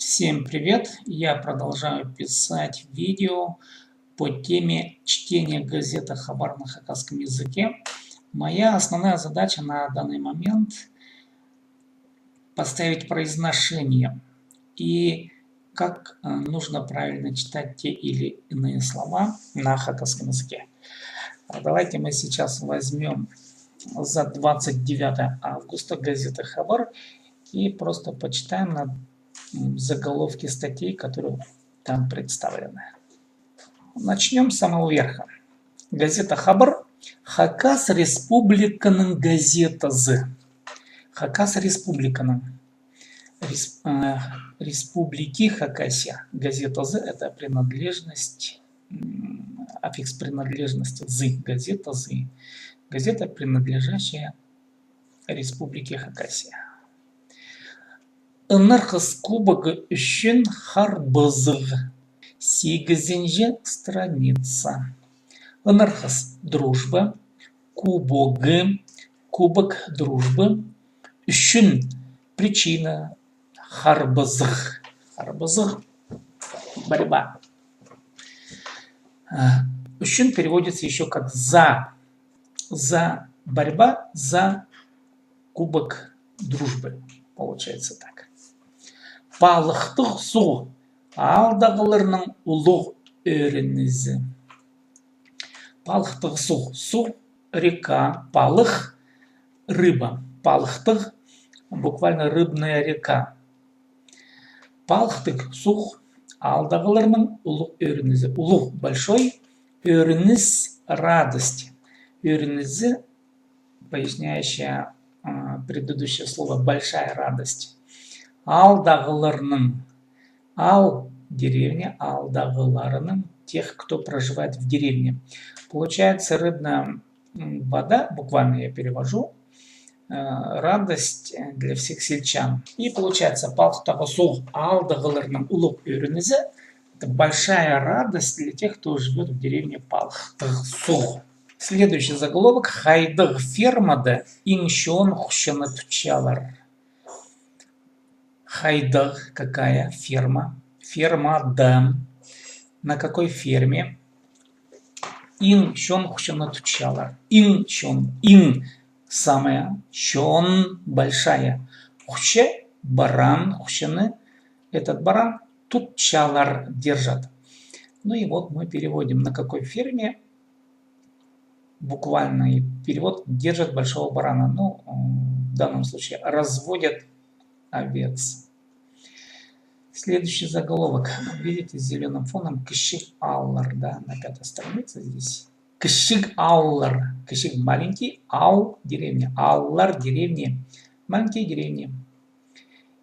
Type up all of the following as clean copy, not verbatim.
Всем привет! Я продолжаю писать видео по теме чтения газеты «Хабар» на хакасском языке. Моя основная задача на данный момент поставить произношение и как нужно правильно читать те или иные слова на хакасском языке. Давайте мы сейчас возьмем за 29 августа газета «Хабар» и просто почитаем на заголовки статей, которые там представлены. Начнем с самого верха. Газета «Хабар» Хакас Республиканың газетасы. Хакас Республиканың. Республики Хакасия. Газетасы – это принадлежность, аффикс принадлежности «зы». Газетасы. Газета, принадлежащая Республике Хакасия. Ынырқыз кубогы үшін харбызық. 8-ші страница. Ынырқыз дружба. Кубогы. Кубок дружбы. Үшін причина. Харбызық. Харбызық борьба. Үшін переводится еще как за. За борьба, за кубок дружбы. Получается так. Балықтық су. Алдағыларының ұлық өрінізі. Балықтық су. Су, река, балық, рыба. Балықтық, буквально рыбная река. Балықтық су. Алдағыларының ұлық өрінізі. Ұлық большой, өрініз радость. Өрінізі, поясняющая предыдущее слово, большая радость. Алдағыларының. Ал – деревня, алдағыларының – тех, кто проживает в деревне. Получается рыбная вода, буквально я перевожу, радость для всех сельчан. И получается балықтағы су алдағыларының ұлық өрінізі – это большая радость для тех, кто живет в деревне балықтық су. Следующий заголовок. Хайдық фермада иншон хушаны тучалар. Хайдық какая ферма? Фермада. На какой ферме? Иншон хушаны тучалар. Иншон. Ин самая. Шон большая. Хуше баран. Хушаны этот баран. Тучалар держат. Ну и вот мы переводим на какой ферме. Буквальный перевод держат большого барана. Ну, в данном случае разводят овец. Следующий заголовок. Видите, с зеленым фоном. Кышик аулар. Да, на 5-й странице здесь. Кышик аулар. Кышик маленький. Ау деревня. Аулар деревни. Маленькие деревни.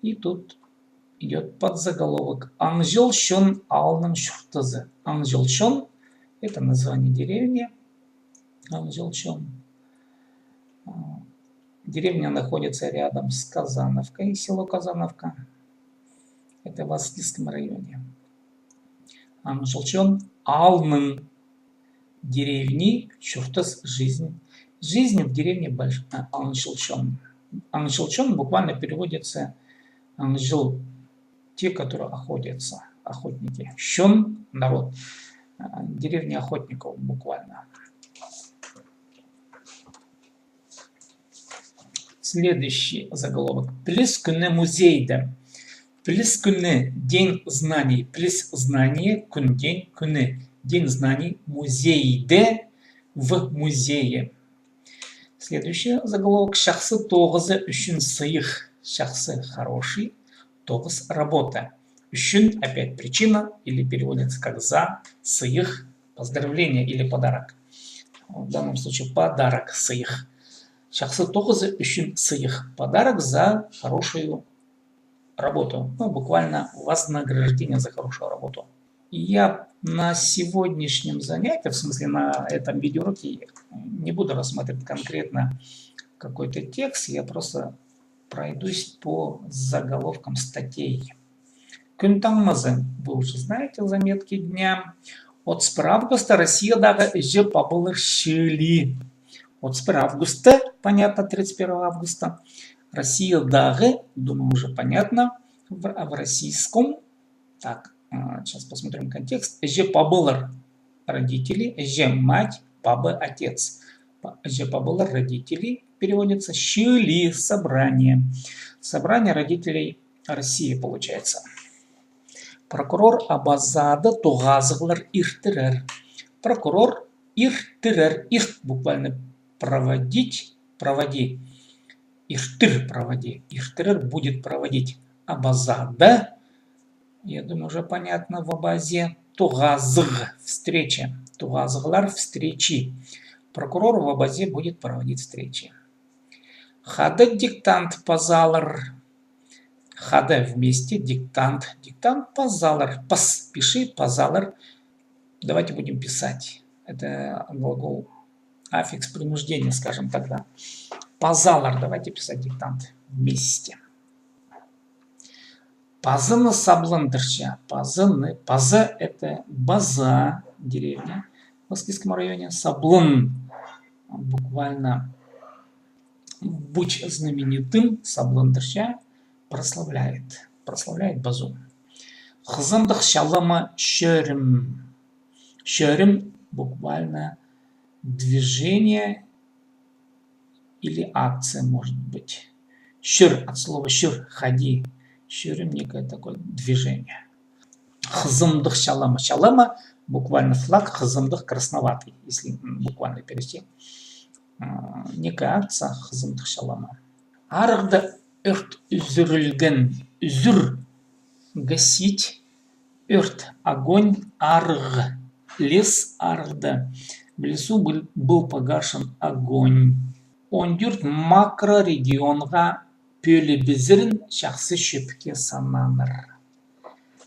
И тут идет подзаголовок. Аңжылшон аулның шухтызы. Аңжылшон это название деревни. Аңжылшон. Деревня находится рядом с Казановкой, село Казановка. Это в Васильском районе. Аңжылшон аулның деревни шухтыз жизнь. Жизнь в деревне большая. Аңжылшон. Аңжылшон буквально переводится аңжыл. Те, которые охотятся. Охотники. Шон народ. Деревня охотников буквально. Следующий заголовок. Плюс күні музейда. Плюс күні день знаний. Плюс знание, күн день, күні. День знаний музейде в музее. Следующий заголовок. Шахсы тоғызы үшін сыйық. Шахсы хороший. Тоғыз работа. Үшін опять причина или переводится как за. Сыйық поздравление или подарок. В данном случае подарок сыйық. Шахсы тоғызы үшін сыйық. Подарок за хорошую работу. Ну, буквально вознаграждение за хорошую работу. Я на сегодняшнем занятии, в смысле на этом видеоуроке, не буду рассматривать конкретно какой-то текст. Я просто пройдусь по заголовкам статей. Күн таңмазы. Вы уже знаете заметки дня. От 1 августа Россиядағы жі пабылыр шили. От 1 августа, понятно, 31 августа. Россиядағы, думаю, уже понятно. в российском. Так, сейчас посмотрим контекст. Же пабылар родители, же мать, папа отец. Же пабылар родители переводится щили собрание. Собрание родителей России получается. Прокурор абазада тугазыглар иртирер. Прокурор иртирер. Ирт буквально проводить, проводи. Иртыр проводи. Иртирер будет проводить. Абазада, я думаю, уже понятно в абазе. Тугазг встреча. Тугазглар встречи. Прокурор в абазе будет проводить встречи. Хада диктант пазалар. Хада вместе, диктант. Диктант пазалар. Пас, пиши, пазалар. Давайте будем писать. Это глагол аффикс принуждения, скажем тогда. Пазалар, давайте писать диктант вместе. Пазыны сабландырча. Пазыны. Паза это база, деревня в Москвском районе. Саблын. Буквально будь знаменитым. Сабландырча прославляет. Прославляет базу. Хзандах шалама шерим. Шерим буквально движение или акция может быть. Шир от слова шир ходи. Ширим некое такое движение. Хзымдых шалама. Шалама буквально флаг, хзымдых красноватый, если буквально перевести. Некая акция хзымдых шалама. Аргда эрт үзүрүлген. Үзүр гасить. Эрт огонь. Арг лес. Аргда. В лесу был погашен огонь. Ондюрт макрорегионга пөлебезерін шақсы шөпке сананыр.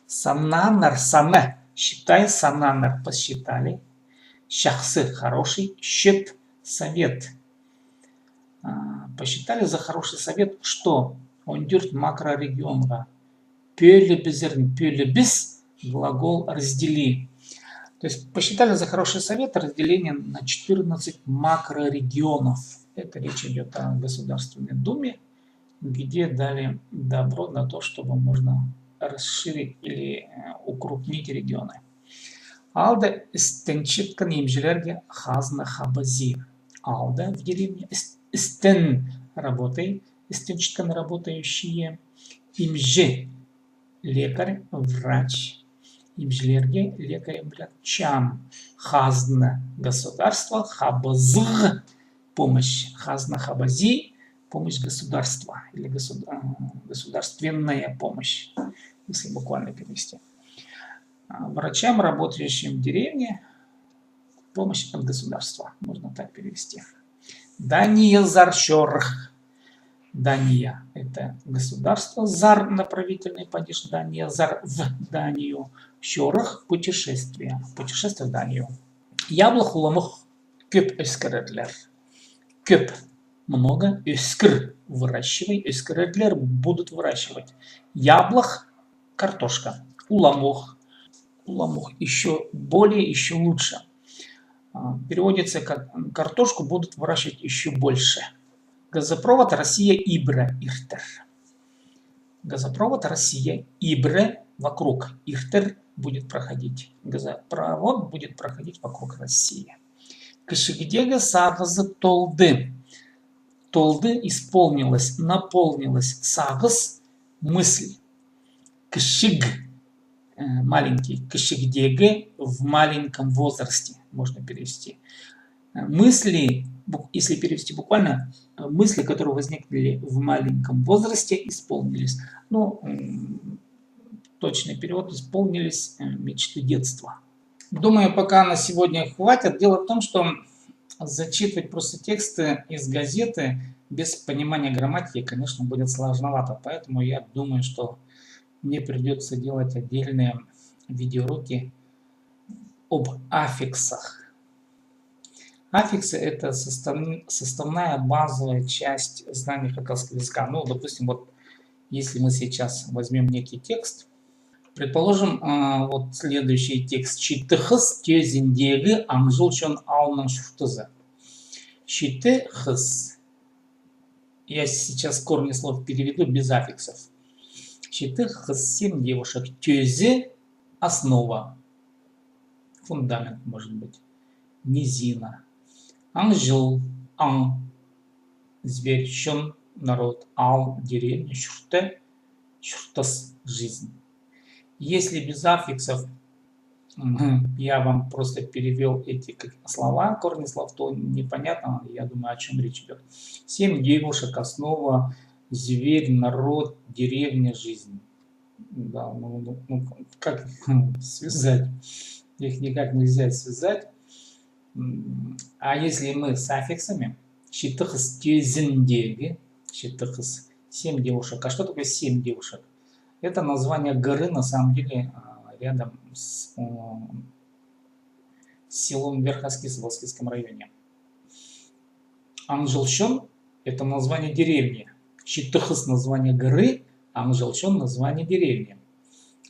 Сананыр, саны. Считай, сананыр. Посчитали. Шақсы хороший. Шөп совет. Посчитали за хороший совет, что ондюрт макрорегионга. Пөлебезерін. Пөлебез глагол раздели. То есть посчитали за хороший совет разделение на 14 макрорегионов. Это речь идет о Государственной Думе, где дали добро на то, чтобы можно расширить или укрупнить регионы. Алда стенчиткан имжилерге хазна хабази. Алда в деревне. Стен работай. Стенчиткан работающие. Имжи лекарь, врач. Имжилерге лекарь, врачам. Хазна государство. Хабазг помощь. Хазна хабази помощь государства или государственная помощь, если буквально перевести. Врачам, работающим в деревне, помощь от государства, можно так перевести. Дания зарщорх. Дания – это государство, зар – направительный падеж, Дания, зар в Данию, щорх – путешествие, путешествие в Данию. Яблох уламух köp öskeredler. Köp много, öskr выращивай, öskeredler будут выращивать. Яблох – картошка, уламух еще более, еще лучше. Переводится как картошку будут выращивать еще больше. Газопровод Россия Ибре Иртер. Газопровод Россия Ибре вокруг. Иртер будет проходить. Газопровод будет проходить вокруг России. Кашигдега сагазы толды. Толды исполнилась, наполнилась. Сагаз мысль. Кашиг маленький. Кашигдега в маленьком возрасте можно перевести. Мысли, если перевести буквально, мысли, которые возникли в маленьком возрасте, исполнились. Ну, точный перевод: исполнились мечты детства. Думаю, пока на сегодня хватит. Дело в том, что зачитывать просто тексты из газеты без понимания грамматики, конечно, будет сложновато. Поэтому я думаю, что мне придется делать отдельные видеоуроки об аффиксах. Аффиксы – это составная базовая часть знания хакасского языка. Ну, допустим, вот если мы сейчас возьмем некий текст, предположим, вот следующий текст. Шитыхыс тезиндегі аңжылшон алнын шуфтызы. Шитыхыс. Я сейчас корни слов переведу без аффиксов. Шитых 7 девушек. Тюзе – основа. Фундамент, может быть. Низина. Анжел – ан. Зверь. Щен – народ. Ал – деревня. Шурте – шуртас – жизнь. Если без аффиксов, я вам просто перевел эти слова, корни слов, то непонятно, я думаю, о чем речь идет. 7 девушек, основа, зверь, народ, деревня, жизнь. Да, как связать? Их никак нельзя связать. А если мы с аффиксами, шитыхыс тюзіндегі, шитыхыс 7 девушек. А что такое 7 девушек? Это название горы, на самом деле, рядом с селом Верхоскис в Волскисском районе. Анжелщон – это название деревни. Шитыхыс – название горы, Анжелщон – название деревни.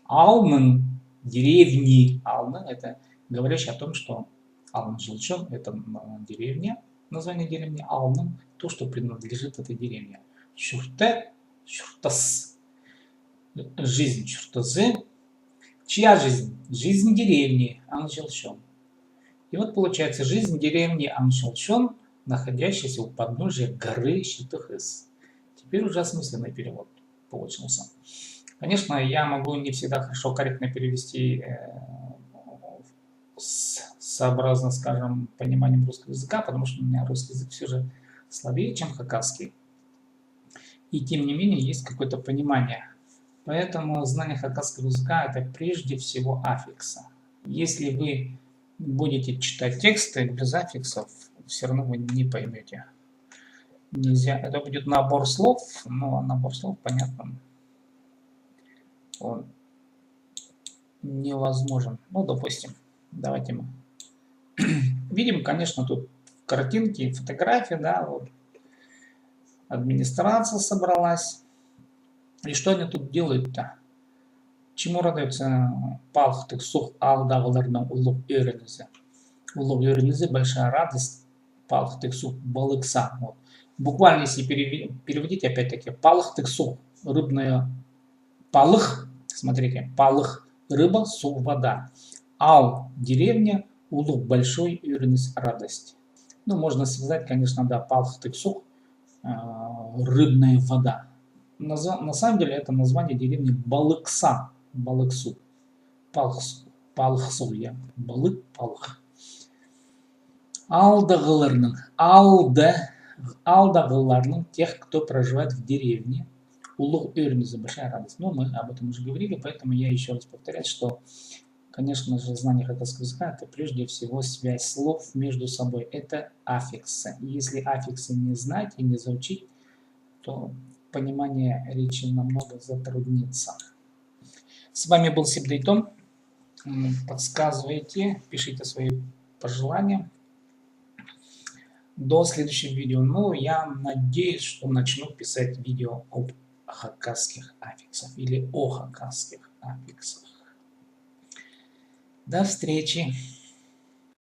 Алмын – деревни. Алмын – это говорящий о том, что Анжелщон – это деревня, название деревни. Алмын – то, что принадлежит этой деревне. Шурте – шуртас. Жизнь Чуртазы. Чья жизнь? Жизнь деревни Анжелщон. И вот получается жизнь деревни Анжелщон, находящейся у подножия горы Шитыхыс. Теперь уже осмысленный перевод получился. Конечно, я могу не всегда хорошо, корректно перевести сообразно, скажем, пониманием русского языка, потому что у меня русский язык все же слабее, чем хакасский. И тем не менее есть какое-то понимание. Поэтому знание хакасского языка – это прежде всего аффикса. Если вы будете читать тексты без аффиксов, все равно вы не поймете. Нельзя. Это будет набор слов, но набор слов, понятно, он невозможен. Ну, допустим, давайте мы видим, конечно, тут картинки, фотографии, да, вот. Администрация собралась. И что они тут делают-то? Чему радуются палхтых сух алдағыларына улуг өрінізі? Улуг өрінізі большая радость, палхтых сух балыкса. Вот. Буквально, если переводить, опять-таки, палхтых сух, рыбная палых, смотрите, палых, рыба, сух, вода. Ал, деревня, улуг, большой, өрініз, радость. Ну, можно связать, конечно, да, палхтых сух, рыбная вода. На самом деле это название деревни Балыкса, Балыксу, Палхсу, я, Балык, Палх. Алдағыларның, алдағыларның, тех, кто проживает в деревне, улуг өрнізі, большая радость. Но мы об этом уже говорили, поэтому я еще раз повторяю, что, конечно же, знание хакасского языка – это прежде всего связь слов между собой. Это аффиксы. Если аффиксы не знать и не заучить, то понимание речи намного затруднится. С вами был Сибдейтон. Подсказывайте, пишите свои пожелания. До следующего видео. Ну, я надеюсь, что начну писать видео об хакасских аффиксах или о хакасских аффиксах. До встречи!